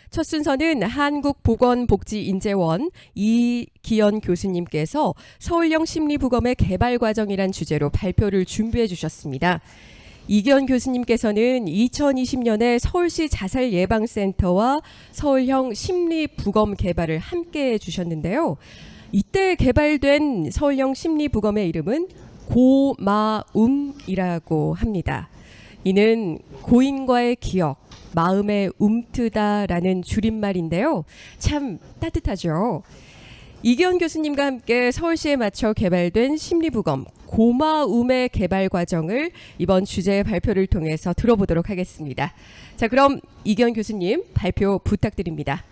첫 순서는 한국보건복지인재원 이기현 교수님께서 서울형 심리부검의 개발 과정이란 주제로 발표를 준비해 주셨습니다. 이기현 교수님께서는 2020년에 서울시 자살예방센터와 서울형 심리부검 개발을 함께 해주셨는데요. 이때 개발된 서울형 심리부검의 이름은 고마움이라고 합니다. 이는 고인과의 기억, 마음에 움트다라는 줄임말인데요. 참 따뜻하죠. 이기현 교수님과 함께 서울시에 맞춰 개발된 심리부검 고마움의 개발 과정을 이번 주제 발표를 통해서 들어보도록 하겠습니다. 자, 그럼 이기현 교수님 발표 부탁드립니다.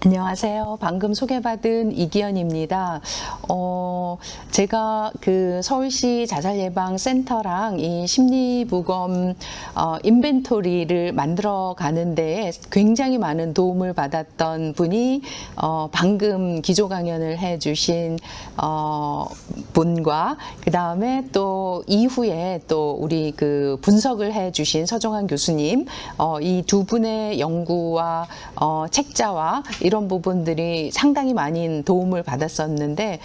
안녕하세요. 방금 소개받은 이기현입니다. 제가 그 서울시 자살예방센터랑 이 심리부검 인벤토리를 만들어 가는 데에 굉장히 많은 도움을 받았던 분이 방금 기조 강연을 해주신 분과 그 다음에 또 이후에 또 우리 그 분석을 해주신 서정환 교수님, 이 두 분의 연구와 책자와 이런 부분들이 상당히 많은 도움을 받았었는데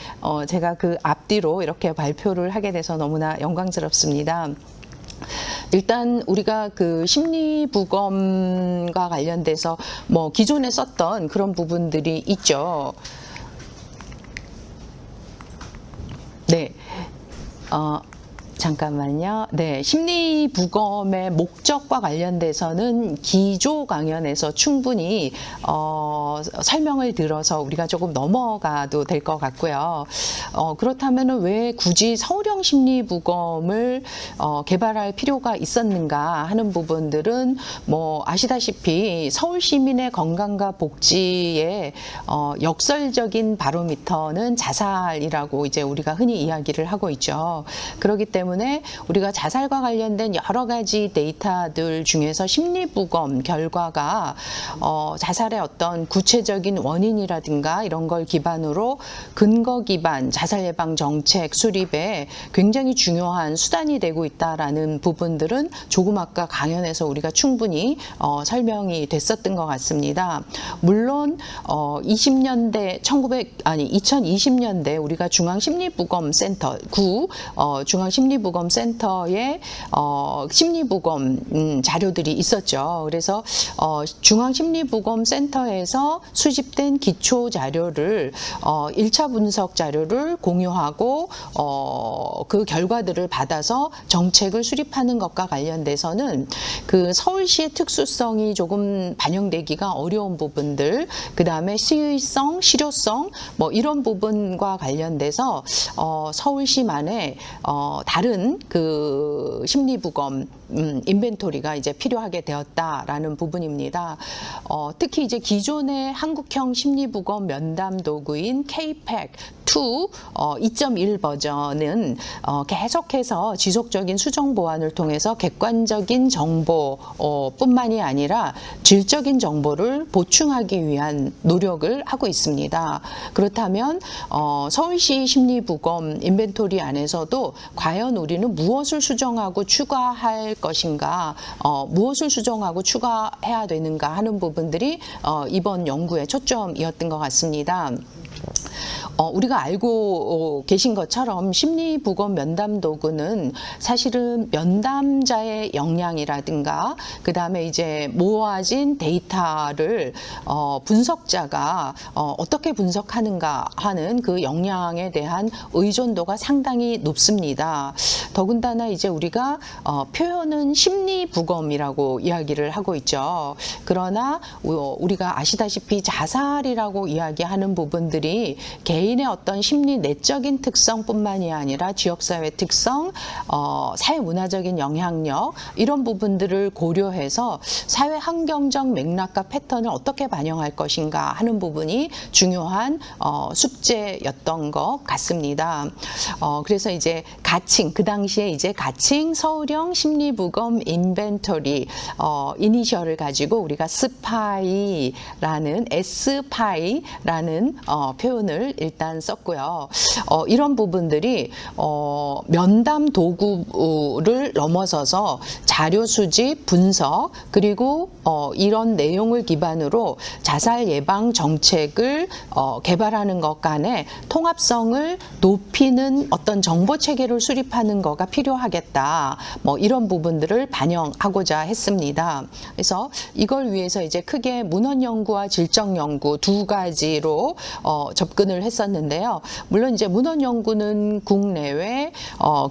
제가 그 앞뒤로 이렇게 발표를 하게 돼서 너무나 영광스럽습니다. 일단 우리가 그 심리부검과 관련돼서 뭐 기존에 썼던 그런 부분들이 있죠. 네. 잠깐만요. 네, 심리부검의 목적과 관련돼서는 기조 강연에서 충분히 설명을 들어서 우리가 조금 넘어가도 될 것 같고요. 그렇다면 왜 굳이 서울형 심리부검을 개발할 필요가 있었는가 하는 부분들은 뭐 아시다시피 서울 시민의 건강과 복지의 역설적인 바로미터는 자살이라고 이제 우리가 흔히 이야기를 하고 있죠. 그렇기 때문에 우리가 자살과 관련된 여러 가지 데이터들 중에서 심리부검 결과가 자살의 어떤 구체적인 원인이라든가 이런 걸 기반으로 근거 기반 자살 예방 정책 수립에 굉장히 중요한 수단이 되고 있다라는 부분들은 조금 아까 강연에서 우리가 충분히 설명이 됐었던 것 같습니다. 물론 2020년대 우리가 중앙심리부검센터 중앙심리부검센터에 심리부검 자료들이 있었죠. 그래서 중앙심리부검센터에서 수집된 기초 자료를 1차 분석 자료를 공유하고 그 결과들을 받아서 정책을 수립하는 것과 관련돼서는 그 서울시의 특수성이 조금 반영되기가 어려운 부분들, 그 다음에 시의성, 실효성 뭐 이런 부분과 관련돼서 서울시만의 다른 그 심리부검 인벤토리가 이제 필요하게 되었다라는 부분입니다. 특히 이제 기존의 한국형 심리부검 면담 도구인 KPEC2 2.1 버전은 계속해서 지속적인 수정 보완을 통해서 객관적인 정보 뿐만이 아니라 질적인 정보를 보충하기 위한 노력을 하고 있습니다. 그렇다면 서울시 심리부검 인벤토리 안에서도 과연 우리는 무엇을 수정하고 추가할 것인가, 무엇을 수정하고 추가해야 되는가 하는 부분들이 이번 연구의 초점이었던 것 같습니다. 우리가 알고 계신 것처럼 심리부검 면담 도구는 사실은 면담자의 역량이라든가 그 다음에 이제 모아진 데이터를 분석자가 어떻게 분석하는가 하는 그 역량에 대한 의존도가 상당히 높습니다. 더군다나 이제 우리가 표현은 심리부검이라고 이야기를 하고 있죠. 그러나 우리가 아시다시피 자살이라고 이야기하는 부분들이 개인의 어떤 심리 내적인 특성뿐만이 아니라 지역사회 특성, 사회문화적인 영향력 이런 부분들을 고려해서 사회 환경적 맥락과 패턴을 어떻게 반영할 것인가 하는 부분이 중요한 숙제였던 것 같습니다. 그래서 이제 가칭, 그 당시에 이제 가칭 서울형 심리부검 인벤토리 이니셜을 가지고 우리가 스파이라는 표현을 일단 일단 썼고요. 이런 부분들이 면담 도구를 넘어서서 자료 수집, 분석, 그리고 이런 내용을 기반으로 자살 예방 정책을 개발하는 것 간에 통합성을 높이는 어떤 정보 체계를 수립하는 거가 필요하겠다. 뭐 이런 부분들을 반영하고자 했습니다. 그래서 이걸 위해서 이제 크게 문헌 연구와 질적 연구 두 가지로 접근을 했었는데요. 물론 이제 문헌 연구는 국내외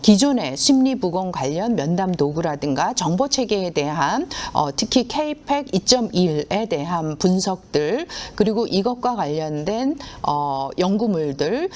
기존의 심리부검 관련 면담 도구라든가 정보 체계에 대한 특히 K-PAC 2.1에 대한 분석들, 그리고 이것과 관련된 연구물들을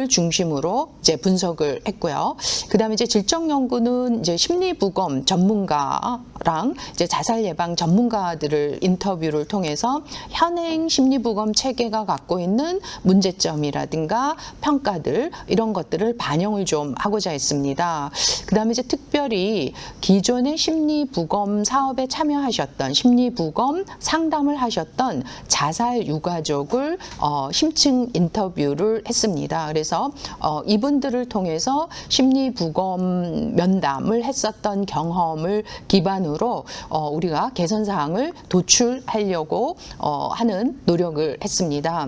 중심으로 이제 분석을 했고요. 그다음에 이제 질적 연구는 이제 심리부검 전문가랑 이제 자살 예방 전문가들을 인터뷰를 통해서 현행 심리부검 체계가 갖고 있는 문제점이라든가 평가들, 이런 것들을 반영을 좀 하고자 했습니다. 그다음에 이제 특별히 기존의 심리부검 사업에 참여하셨던, 심리부검 상담을 하셨던 자살 유가족을 심층 인터뷰를 했습니다. 그래서 이분들을 통해서 심리부검 면담을 했었던 경험을 기반으로 우리가 개선 사항을 도출하려고 하는 노력을 했습니다.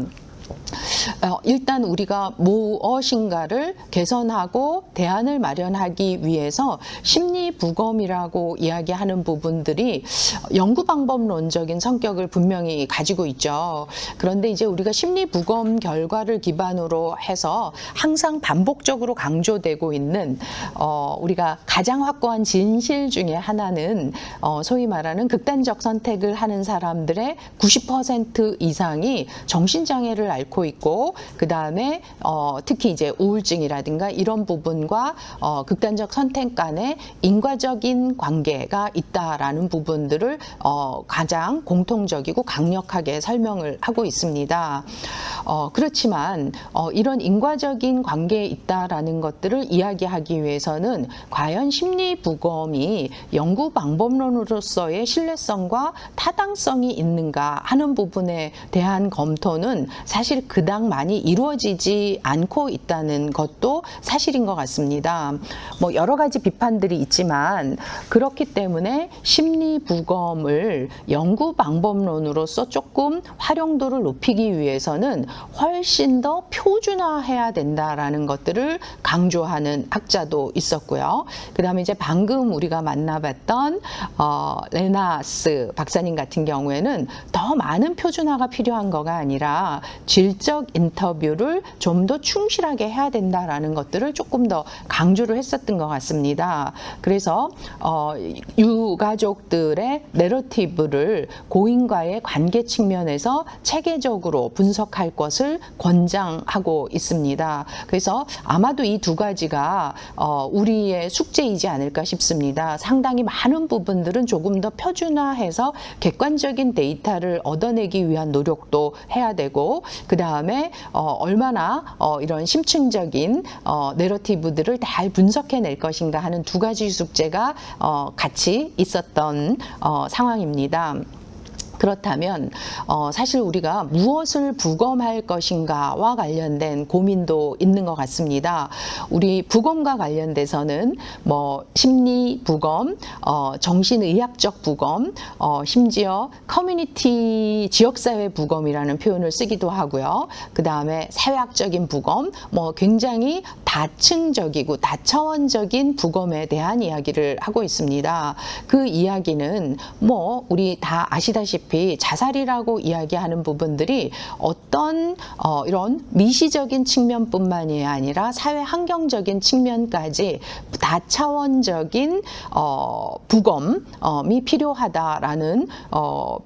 일단 우리가 무엇인가를 개선하고 대안을 마련하기 위해서 심리부검이라고 이야기하는 부분들이 연구방법론적인 성격을 분명히 가지고 있죠. 그런데 이제 우리가 심리부검 결과를 기반으로 해서 항상 반복적으로 강조되고 있는 우리가 가장 확고한 진실 중에 하나는 소위 말하는 극단적 선택을 하는 사람들의 90% 이상이 정신장애를 앓고 있고, 그 다음에 특히 이제 우울증이라든가 이런 부분과 극단적 선택 간의 인과적인 관계가 있다라는 부분들을 가장 공통적이고 강력하게 설명을 하고 있습니다. 그렇지만 이런 인과적인 관계에 있다라는 것들을 이야기하기 위해서는 과연 심리부검이 연구 방법론으로서의 신뢰성과 타당성이 있는가 하는 부분에 대한 검토는 사실 그닥 많이 이루어지지 않고 있다는 것도 사실인 것 같습니다. 뭐 여러 가지 비판들이 있지만 그렇기 때문에 심리부검을 연구 방법론으로서 조금 활용도를 높이기 위해서는 훨씬 더 표준화해야 된다라는 것들을 강조하는 학자도 있었고요. 그 다음에 이제 방금 우리가 만나봤던 레나스 박사님 같은 경우에는 더 많은 표준화가 필요한 거가 아니라 질적 인터뷰를 좀 더 충실하게 해야 된다라는 것들을 조금 더 강조를 했었던 것 같습니다. 그래서 유가족들의 내러티브를 고인과의 관계 측면에서 체계적으로 분석할 것을 권장하고 있습니다. 그래서 아마도 이 두 가지가 우리의 숙제이지 않을까 싶습니다. 상당히 많은 부분들은 조금 더 표준화해서 객관적인 데이터를 얻어내기 위한 노력도 해야 되고, 그 다음에 얼마나 이런 심층적인 내러티브들을 잘 분석해낼 것인가 하는 두 가지 숙제가 같이 있었던 상황입니다. 그렇다면 사실 우리가 무엇을 부검할 것인가와 관련된 고민도 있는 것 같습니다. 우리 부검과 관련돼서는 뭐 심리 부검, 정신의학적 부검, 심지어 커뮤니티 지역사회 부검이라는 표현을 쓰기도 하고요. 그 다음에 사회학적인 부검, 뭐 굉장히 다층적이고 다차원적인 부검에 대한 이야기를 하고 있습니다. 그 이야기는 뭐 우리 다 아시다시피 자살이라고 이야기하는 부분들이 어떤 이런 미시적인 측면뿐만이 아니라 사회 환경적인 측면까지 다차원적인 부검이 필요하다라는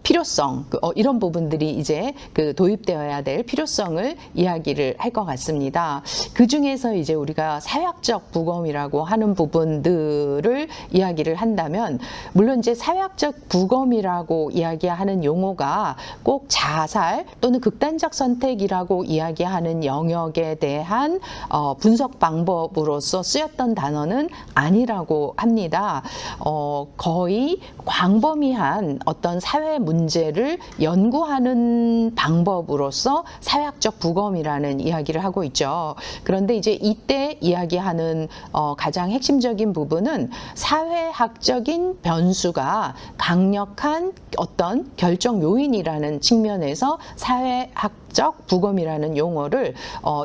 필요성, 이런 부분들이 이제 그 도입되어야 될 필요성을 이야기를 할 것 같습니다. 그 중에서 이제 우리가 사회학적 부검이라고 하는 부분들을 이야기를 한다면, 물론 이제 사회학적 부검이라고 이야기하는 부검이라는 용어가 꼭 자살 또는 극단적 선택이라고 이야기하는 영역에 대한 분석 방법으로서 쓰였던 단어는 아니라고 합니다. 거의 광범위한 어떤 사회 문제를 연구하는 방법으로서 사회학적 부검이라는 이야기를 하고 있죠. 그런데 이제 이때 이야기하는 가장 핵심적인 부분은 사회학적인 변수가 강력한 어떤 결정 요인이라는 측면에서 사회학적 부검이라는 용어를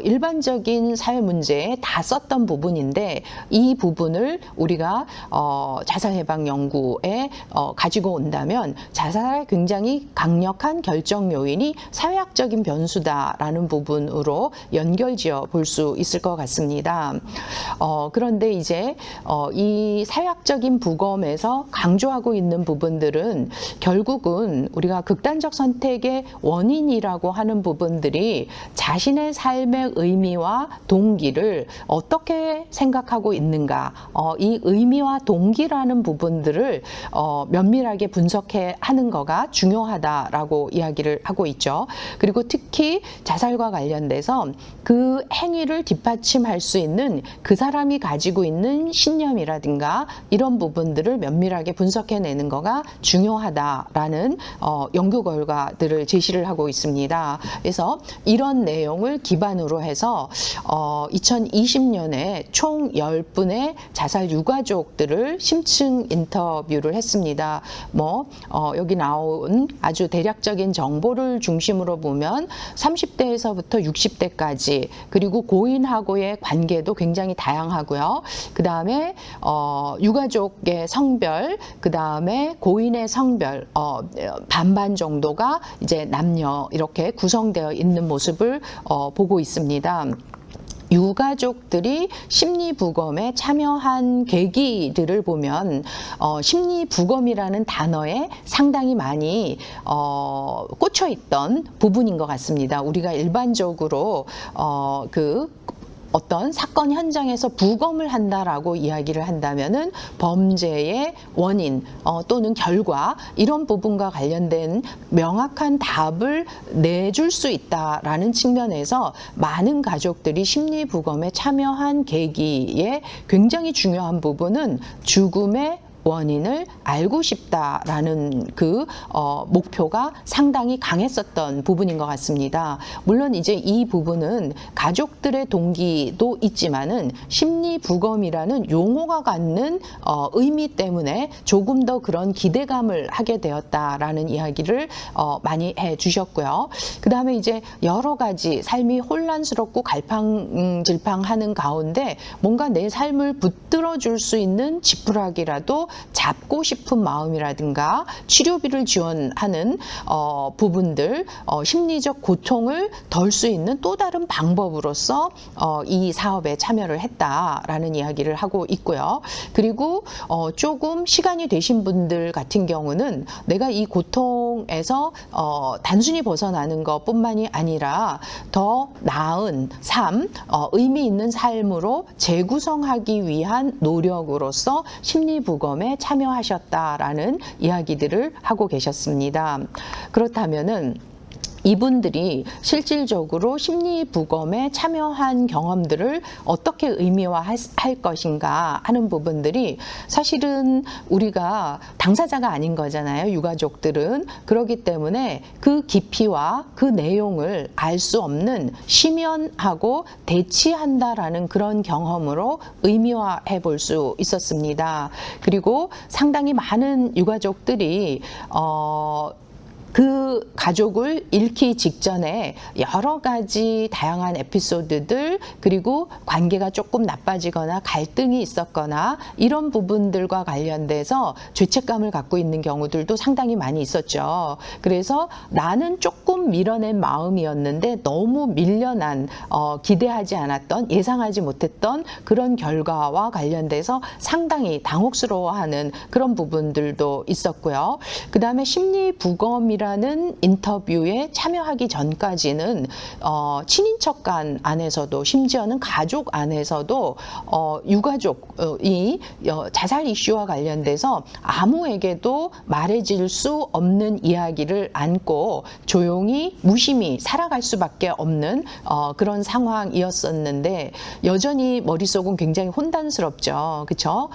일반적인 사회 문제에 다 썼던 부분인데, 이 부분을 우리가 자살 예방 연구에 가지고 온다면 자살의 굉장히 강력한 결정 요인이 사회학적인 변수다라는 부분으로 연결지어 볼 수 있을 것 같습니다. 그런데 이제 이 사회학적인 부검에서 강조하고 있는 부분들은 결국은 우리가 극단적 선택의 원인이라고 하는 부분들이 자신의 삶의 의미와 동기를 어떻게 생각하고 있는가, 이 의미와 동기라는 부분들을 면밀하게 분석해 하는 거가 중요하다라고 이야기를 하고 있죠. 그리고 특히 자살과 관련돼서 그 행위를 뒷받침할 수 있는 그 사람이 가지고 있는 신념이라든가 이런 부분들을 면밀하게 분석해내는 거가 중요하다라는 연구 결과들을 제시를 하고 있습니다. 그래서 이런 내용을 기반으로 해서 2020년에 총 10분의 자살 유가족들을 심층 인터뷰를 했습니다. 여기 나온 아주 대략적인 정보를 중심으로 보면 30대에서부터 60대까지, 그리고 고인하고의 관계도 굉장히 다양하고요. 그 다음에 유가족의 성별, 그 다음에 고인의 성별, 반반 정도가 이제 남녀 이렇게 구성되어 있는 모습을 보고 있습니다. 유가족들이 심리부검에 참여한 계기들을 보면 심리부검이라는 단어에 상당히 많이 꽂혀있던 부분인 것 같습니다. 우리가 일반적으로 어떤 사건 현장에서 부검을 한다라고 이야기를 한다면은 범죄의 원인 또는 결과, 이런 부분과 관련된 명확한 답을 내줄 수 있다라는 측면에서 많은 가족들이 심리부검에 참여한 계기에 굉장히 중요한 부분은 죽음의 원인을 알고 싶다라는 그 목표가 상당히 강했었던 부분인 것 같습니다. 물론 이제 이 부분은 가족들의 동기도 있지만은 심리부검이라는 용어가 갖는 의미 때문에 조금 더 그런 기대감을 하게 되었다라는 이야기를 많이 해주셨고요. 그 다음에 이제 여러 가지 삶이 혼란스럽고 갈팡질팡하는 가운데 뭔가 내 삶을 붙들어 줄 수 있는 지푸라기라도 잡고 싶은 마음이라든가 치료비를 지원하는 부분들, 심리적 고통을 덜 수 있는 또 다른 방법으로서 이 사업에 참여를 했다라는 이야기를 하고 있고요. 그리고 조금 시간이 되신 분들 같은 경우는 내가 이 고통에서 단순히 벗어나는 것뿐만이 아니라 더 나은 삶, 의미 있는 삶으로 재구성하기 위한 노력으로서 심리부검에 참여하셨다라는 이야기들을 하고 계셨습니다. 그렇다면은 이분들이 실질적으로 심리부검에 참여한 경험들을 어떻게 의미화할 것인가 하는 부분들이 사실은 우리가 당사자가 아닌 거잖아요, 유가족들은. 그렇기 때문에 그 깊이와 그 내용을 알 수 없는 심연하고 대치한다라는 그런 경험으로 의미화해 볼 수 있었습니다. 그리고 상당히 많은 유가족들이 그 가족을 잃기 직전에 여러 가지 다양한 에피소드들, 그리고 관계가 조금 나빠지거나 갈등이 있었거나 이런 부분들과 관련돼서 죄책감을 갖고 있는 경우들도 상당히 많이 있었죠. 그래서 나는 조금 밀어낸 마음이었는데 너무 밀려난, 기대하지 않았던, 예상하지 못했던 그런 결과와 관련돼서 상당히 당혹스러워하는 그런 부분들도 있었고요. 그 다음에 심리부검이라는 부검이라는 인터뷰에 참여하기 전까지는 친인척 간 안에서도 심지어는 가족 안에서도 유가족이 자살 이슈와 관련돼서 아무에게도 말해질 수 없는 이야기를 안고 조용히 무심히 살아갈 수밖에 없는 그런 상황이었었는데 여전히 머릿속은 굉장히 혼란스럽죠. 그렇죠?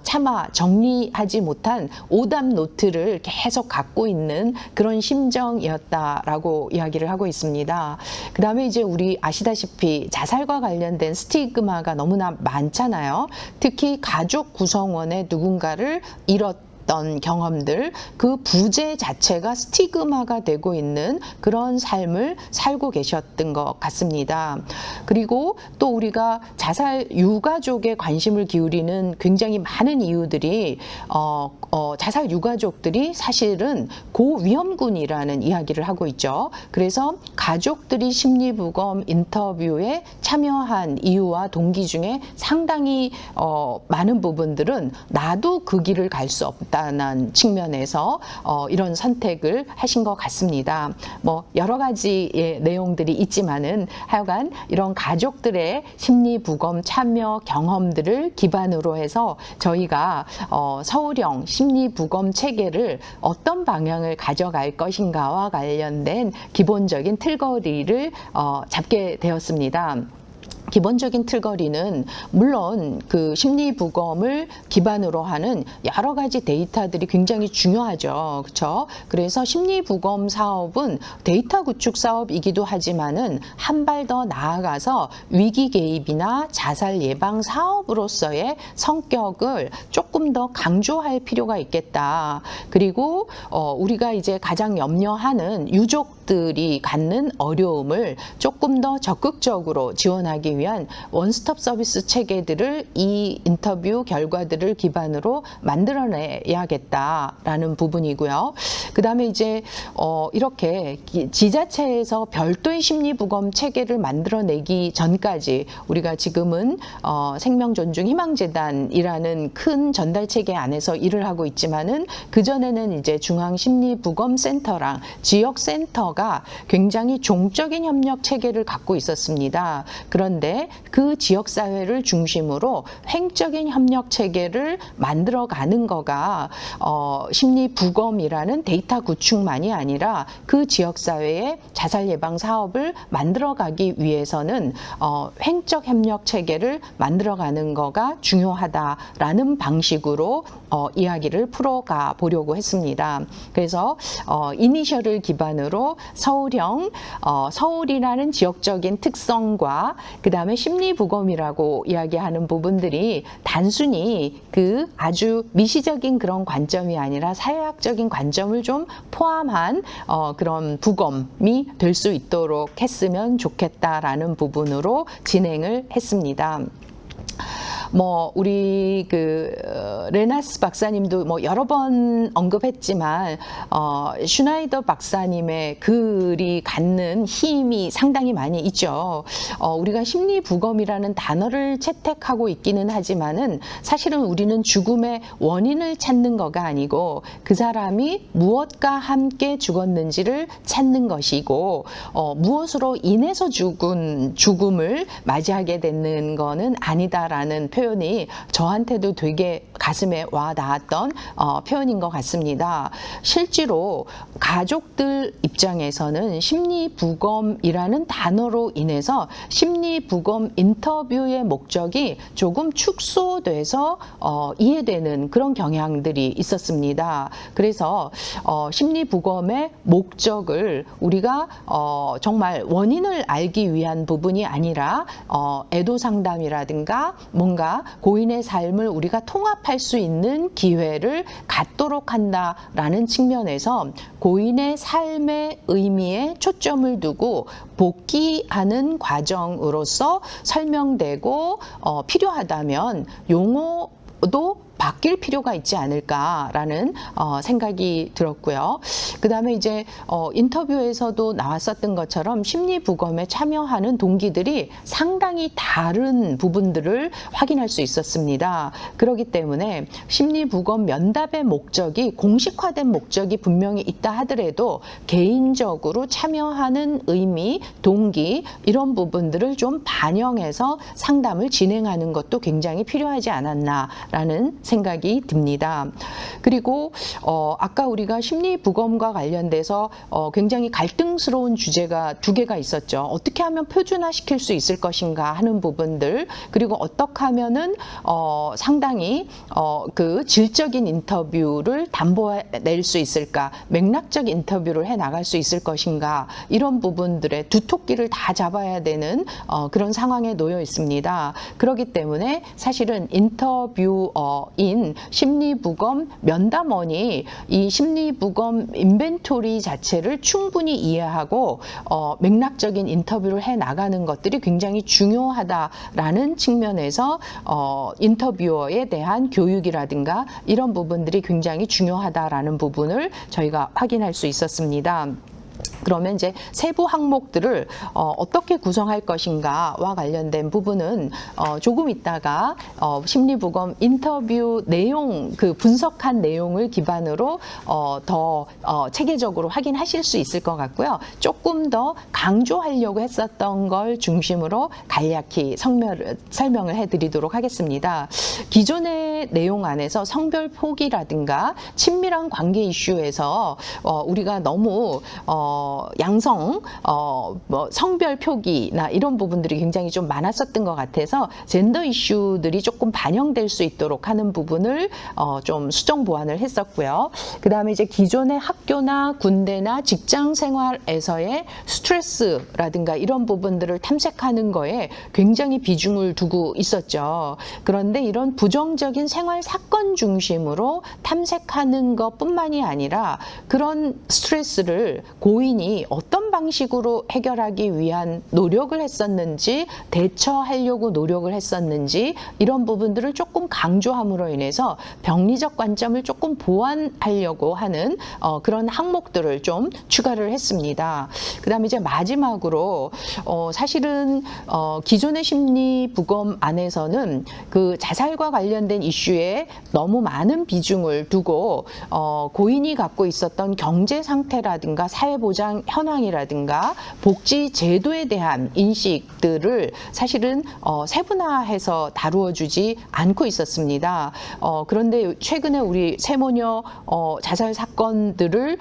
차마 정리하지 못한 오답 노트를 계속 갖고 있는 그런 심정이었다라고 이야기를 하고 있습니다. 그 다음에 이제 우리 아시다시피 자살과 관련된 스티그마가 너무나 많잖아요. 특히 가족 구성원의 누군가를 잃었던 경험들, 그 부재 자체가 스티그마가 되고 있는 그런 삶을 살고 계셨던 것 같습니다. 그리고 또 우리가 자살 유가족에 관심을 기울이는 굉장히 많은 이유들이 자살 유가족들이 사실은 고위험군이라는 이야기를 하고 있죠. 그래서 가족들이 심리부검 인터뷰에 참여한 이유와 동기 중에 상당히 많은 부분들은 나도 그 길을 갈 수 없다는 측면에서 이런 선택을 하신 것 같습니다. 뭐 여러 가지의 내용들이 있지만은 하여간 이런 가족들의 심리부검 참여 경험들을 기반으로 해서 저희가 서울형 심리부검 체계를 어떤 방향을 가져갈 것인가와 관련된 기본적인 틀거리를 잡게 되었습니다. 기본적인 틀거리는 물론 그 심리부검을 기반으로 하는 여러 가지 데이터들이 굉장히 중요하죠. 그렇죠? 그래서 심리부검 사업은 데이터 구축 사업이기도 하지만은 한 발 더 나아가서 위기 개입이나 자살 예방 사업으로서의 성격을 조금 더 강조할 필요가 있겠다. 그리고 우리가 이제 가장 염려하는 유족들이 갖는 어려움을 조금 더 적극적으로 지원하기 위한 원스톱 서비스 체계들을 이 인터뷰 결과들을 기반으로 만들어내야겠다라는 부분이고요. 그 다음에 이제 이렇게 지자체에서 별도의 심리부검 체계를 만들어내기 전까지 우리가 지금은 생명존중 희망재단이라는 큰 전달 체계 안에서 일을 하고 있지만은 그전에는 이제 중앙심리부검센터랑 지역센터가 굉장히 종적인 협력 체계를 갖고 있었습니다. 그런데 그 지역사회를 중심으로 횡적인 협력 체계를 만들어가는 거가 심리부검이라는 데이터 구축만이 아니라 그 지역사회의 자살 예방 사업을 만들어가기 위해서는 횡적 협력 체계를 만들어가는 거가 중요하다라는 방식으로 이야기를 풀어가 보려고 했습니다. 그래서 이니셜을 기반으로 서울형, 서울이라는 지역적인 특성과 그 다음에 심리부검이라고 이야기하는 부분들이 단순히 그 아주 미시적인 그런 관점이 아니라 사회학적인 관점을 좀 포함한 그런 부검이 될 수 있도록 했으면 좋겠다라는 부분으로 진행을 했습니다. 뭐 우리 그 레나스 박사님도 뭐 여러 번 언급했지만 슈나이더 박사님의 글이 갖는 힘이 상당히 많이 있죠. 우리가 심리부검이라는 단어를 채택하고 있기는 하지만은 사실은 우리는 죽음의 원인을 찾는 거가 아니고 그 사람이 무엇과 함께 죽었는지를 찾는 것이고 무엇으로 인해서 죽음을 맞이하게 되는 거는 아니다라는 표현이 저한테도 되게 가슴에 와 닿았던 표현인 것 같습니다. 실제로 가족들 입장에서는 심리부검이라는 단어로 인해서 심리부검 인터뷰의 목적이 조금 축소돼서 이해되는 그런 경향들이 있었습니다. 그래서 심리부검의 목적을 우리가 정말 원인을 알기 위한 부분이 아니라 애도상담이라든가 뭔가 고인의 삶을 우리가 통합할 수 있는 기회를 갖도록 한다라는 측면에서 고인의 삶의 의미에 초점을 두고 복귀하는 과정으로서 설명되고 필요하다면 용어도 바뀔 필요가 있지 않을까라는 생각이 들었고요. 그다음에 이제 인터뷰에서도 나왔었던 것처럼 심리부검에 참여하는 동기들이 상당히 다른 부분들을 확인할 수 있었습니다. 그렇기 때문에 심리부검 면담의 목적이 공식화된 목적이 분명히 있다 하더라도 개인적으로 참여하는 의미, 동기 이런 부분들을 좀 반영해서 상담을 진행하는 것도 굉장히 필요하지 않았나라는 생각이 듭니다. 그리고 아까 우리가 심리부검과 관련돼서 굉장히 갈등스러운 주제가 두 개가 있었죠. 어떻게 하면 표준화시킬 수 있을 것인가 하는 부분들, 그리고 어떻게 하면은 상당히 그 질적인 인터뷰를 담보낼 수 있을까, 맥락적 인터뷰를 해 나갈 수 있을 것인가, 이런 부분들의 두 토끼를 다 잡아야 되는 그런 상황에 놓여 있습니다. 그렇기 때문에 사실은 인터뷰어인 심리부검 면담원이 이 심리부검 인벤토리 자체를 충분히 이해하고 맥락적인 인터뷰를 해 나가는 것들이 굉장히 중요하다라는 측면에서 인터뷰어에 대한 교육이라든가 이런 부분들이 굉장히 중요하다라는 부분을 저희가 확인할 수 있었습니다. 그러면 이제 세부 항목들을 어떻게 구성할 것인가와 관련된 부분은 조금 있다가 심리부검 인터뷰 내용, 그 분석한 내용을 기반으로 더 체계적으로 확인하실 수 있을 것 같고요. 조금 더 강조하려고 했었던 걸 중심으로 간략히 설명을 해드리도록 하겠습니다. 기존의 내용 안에서 성별 포기라든가 친밀한 관계 이슈에서 우리가 너무 양성, 뭐 성별 표기나 이런 부분들이 굉장히 좀 많았었던 것 같아서 젠더 이슈들이 조금 반영될 수 있도록 하는 부분을 좀 수정 보완을 했었고요. 그 다음에 이제 기존의 학교나 군대나 직장 생활에서의 스트레스라든가 이런 부분들을 탐색하는 거에 굉장히 비중을 두고 있었죠. 그런데 이런 부정적인 생활 사건 중심으로 탐색하는 것뿐만이 아니라 그런 스트레스를 고인이 어떤 방식으로 해결하기 위한 노력을 했었는지, 대처하려고 노력을 했었는지, 이런 부분들을 조금 강조함으로 인해서 병리적 관점을 조금 보완하려고 하는 그런 항목들을 좀 추가를 했습니다. 그 다음에 이제 마지막으로 사실은 기존의 심리부검 안에서는 그 자살과 관련된 이슈에 너무 많은 비중을 두고 고인이 갖고 있었던 경제 상태라든가 사회보장 현황이라든가 복지 제도에 대한 인식들을 사실은 세분화해서 다루어주지 않고 있었습니다. 그런데 최근에 우리 세모녀 자살 사건들을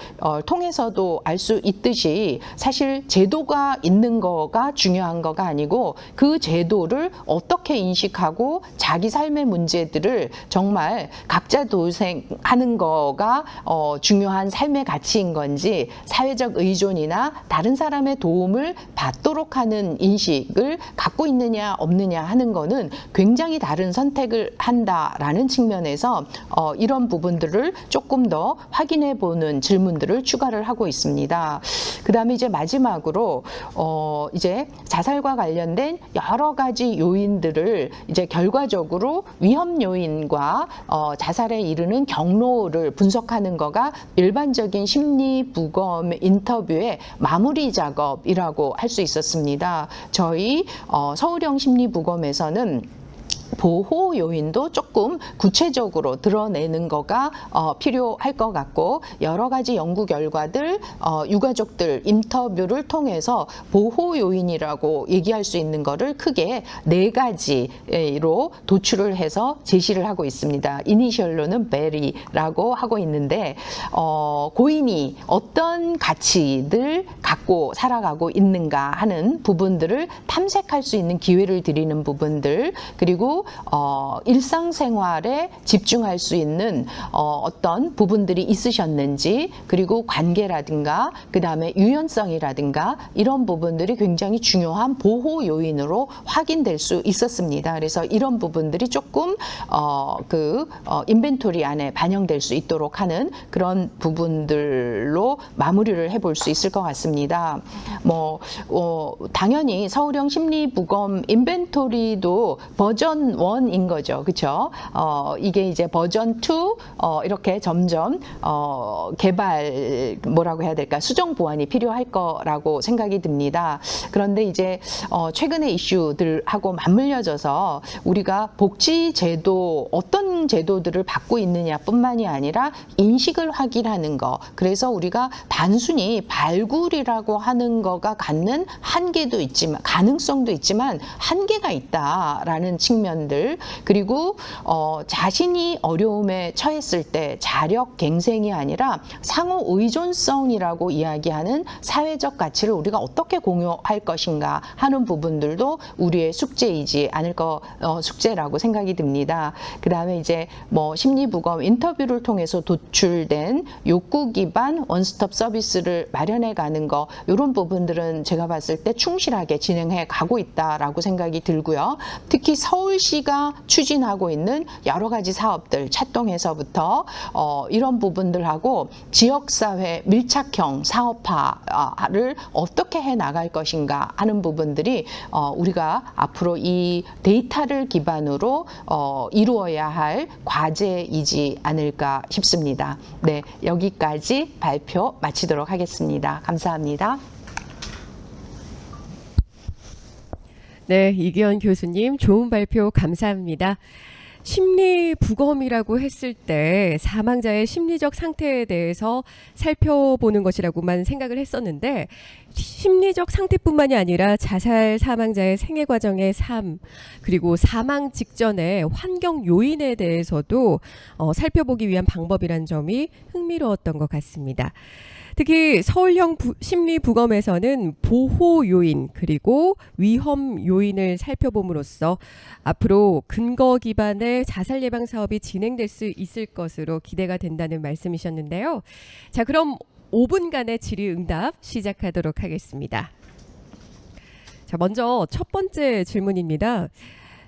통해서도 알 수 있듯이 사실 제도가 있는 거가 중요한 거가 아니고 그 제도를 어떻게 인식하고 자기 삶의 문제들을 정말 각자 도생하는 거가 중요한 삶의 가치인 건지, 사회적 의존이나 다른 사람의 도움을 받도록 하는 인식을 갖고 있느냐 없느냐 하는 거는 굉장히 다른 선택을 한다라는 측면에서 이런 부분들을 조금 더 확인해 보는 질문들을 추가를 하고 있습니다. 그 다음에 이제 마지막으로 이제 자살과 관련된 여러 가지 요인들을 이제 결과적으로 위험 요인과 자살에 이르는 경로를 분석하는 거가 일반적인 심리부검 인터뷰의 마무리 작업이라고 할 수 있었습니다. 저희 서울형 심리부검에서는 보호 요인도 조금 구체적으로 드러내는 거가 필요할 것 같고, 여러 가지 연구 결과들, 유가족들 인터뷰를 통해서 보호 요인이라고 얘기할 수 있는 거를 크게 4가지로 도출을 해서 제시를 하고 있습니다. 이니셜로는 베리라고 하고 있는데 고인이 어떤 가치들 갖고 살아가고 있는가 하는 부분들을 탐색할 수 있는 기회를 드리는 부분들, 그리고 일상생활에 집중할 수 있는 어떤 부분들이 있으셨는지, 그리고 관계라든가 그 다음에 유연성이라든가 이런 부분들이 굉장히 중요한 보호 요인으로 확인될 수 있었습니다. 그래서 이런 부분들이 조금 인벤토리 안에 반영될 수 있도록 하는 그런 부분들로 마무리를 해볼 수 있을 것 같습니다. 당연히 서울형 심리부검 인벤토리도 버전 1인 거죠. 그렇죠? 이게 이제 버전 2 이렇게 점점 개발 뭐라고 해야 될까? 수정 보완이 필요할 거라고 생각이 듭니다. 그런데 이제 최근의 이슈들하고 맞물려져서 우리가 복지 제도 어떤 제도들을 받고 있느냐뿐만이 아니라 인식을 확인하는 거. 그래서 우리가 단순히 발굴이라고 하는 거가 갖는 한계도 있지만 가능성도 있지만 한계가 있다라는 측면들 그리고 자신이 어려움에 처했을 때 자력 갱생이 아니라 상호 의존성이라고 이야기하는 사회적 가치를 우리가 어떻게 공유할 것인가 하는 부분들도 우리의 숙제이지 않을 숙제라고 생각이 듭니다. 그 다음에 이제 뭐 심리부검 인터뷰를 통해서 도출된 욕구 기반 원스톱 서비스를 마련해 가는 거 이런 부분들은 제가 봤을 때 충실하게 진행해 가고 있다라고 생각이 들고요. 특히 서울시가 추진하고 있는 여러 가지 사업들 차동에서부터 이런 부분들하고 지역사회 밀착형 사업화를 어떻게 해 나갈 것인가 하는 부분들이 우리가 앞으로 이 데이터를 기반으로 이루어야 할 과제이지 않을까 싶습니다. 네, 여기까지 발표 마치도록 하겠습니다. 감사합니다. 네, 이기현 교수님 좋은 발표 감사합니다. 심리부검이라고 했을 때 사망자의 심리적 상태에 대해서 살펴보는 것이라고만 생각을 했었는데 심리적 상태뿐만이 아니라 자살 사망자의 생애 과정의 삶 그리고 사망 직전의 환경 요인에 대해서도 살펴보기 위한 방법이란 점이 흥미로웠던 것 같습니다. 특히 서울형 심리부검에서는 보호 요인 그리고 위험 요인을 살펴봄으로써 앞으로 근거 기반의 자살 예방 사업이 진행될 수 있을 것으로 기대가 된다는 말씀이셨는데요. 자, 그럼 5분간의 질의응답 시작하도록 하겠습니다. 자, 먼저 첫 번째 질문입니다.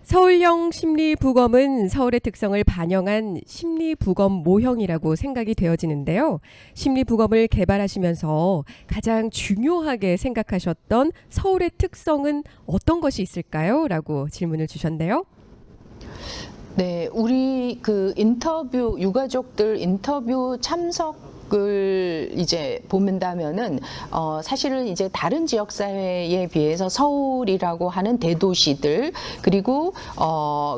서울형 심리부검은 서울의 특성을 반영한 심리부검 모형이라고 생각이 되어지는데요. 심리부검을 개발하시면서 가장 중요하게 생각하셨던 서울의 특성은 어떤 것이 있을까요? 라고 질문을 주셨는데요. 네, 우리 그 인터뷰 유가족들 인터뷰 참석을 이제 보면다면은 사실은 이제 다른 지역 사회에 비해서 서울이라고 하는 대도시들 그리고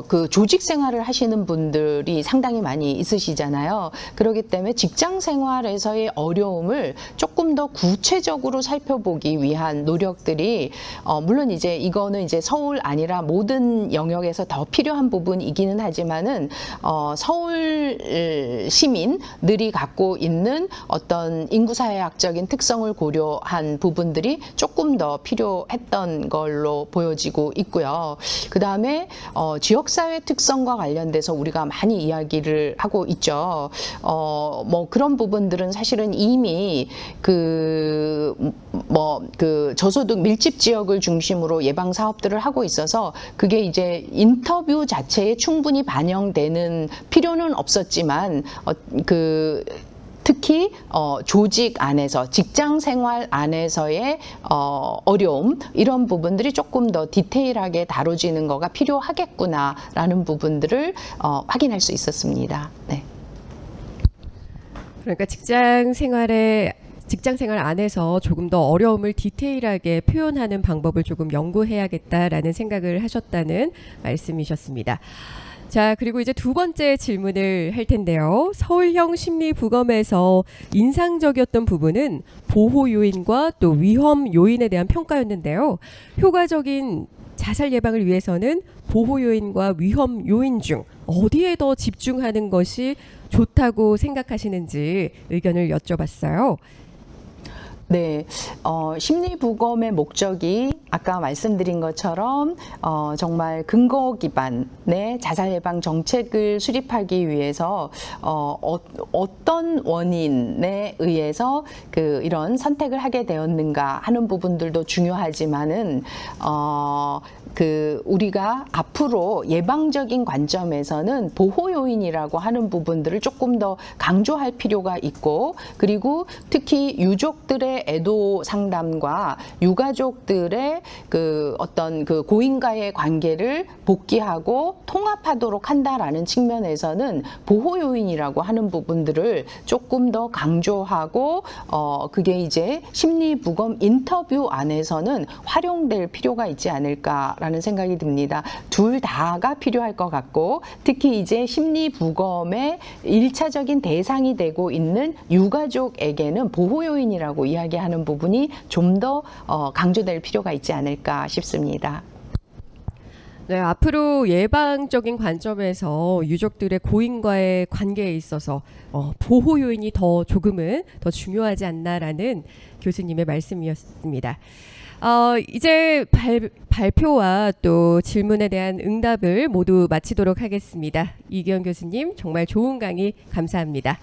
그 조직 생활을 하시는 분들이 상당히 많이 있으시잖아요. 그렇기 때문에 직장 생활에서의 어려움을 조금 더 구체적으로 살펴보기 위한 노력들이 물론 이제 이거는 이제 서울 아니라 모든 영역에서 더 필요한 부분이기는 하지만은 서울 시민들이 갖고 있는 어떤 인구사회학적인 특성을 고려한 부분들이 조금 더 필요했던 걸로 보여지고 있고요. 그 다음에 지역사회 특성과 관련돼서 우리가 많이 이야기를 하고 있죠. 뭐 그런 부분들은 사실은 이미 그 저소득 밀집 지역을 중심으로 예방 사업들을 하고 있어서 그게 이제 인터뷰 자체에 충분히 반영되는 필요는 없었지만 특히 조직 안에서 직장 생활 안에서의 어려움 이런 부분들이 조금 더 디테일하게 다뤄지는 거가 필요하겠구나라는 부분들을 확인할 수 있었습니다. 네. 그러니까 직장 생활 안에서 조금 더 어려움을 디테일하게 표현하는 방법을 조금 연구해야겠다라는 생각을 하셨다는 말씀이셨습니다. 자, 그리고 이제 두 번째 질문을 할 텐데요. 서울형 심리부검에서 인상적이었던 부분은 보호 요인과 또 위험 요인에 대한 평가였는데요. 효과적인 자살 예방을 위해서는 보호 요인과 위험 요인 중 어디에 더 집중하는 것이 좋다고 생각하시는지 의견을 여쭤봤어요. 네, 심리부검의 목적이 아까 말씀드린 것처럼 정말 근거 기반의 자살 예방 정책을 수립하기 위해서 어떤 원인에 의해서 이런 선택을 하게 되었는가 하는 부분들도 중요하지만은 우리가 앞으로 예방적인 관점에서는 보호 요인이라고 하는 부분들을 조금 더 강조할 필요가 있고, 그리고 특히 유족들의 애도 상담과 유가족들의 어떤 고인과의 관계를 복귀하고 통합하도록 한다라는 측면에서는 보호 요인이라고 하는 부분들을 조금 더 강조하고, 그게 이제 심리부검 인터뷰 안에서는 활용될 필요가 있지 않을까라는 생각이 듭니다. 둘 다가 필요할 것 같고, 특히 이제 심리부검의 1차적인 대상이 되고 있는 유가족에게는 보호 요인이라고 이야기하는 부분이 좀 더 강조될 필요가 있지 않을까 싶습니다. 네, 앞으로 예방적인 관점에서 유족들의 고인과의 관계에 있어서 보호 요인이 조금은 더 중요하지 않나라는 교수님의 말씀이었습니다. 이제 발표와 또 질문에 대한 응답을 모두 마치도록 하겠습니다. 이기현 교수님, 정말 좋은 강의 감사합니다.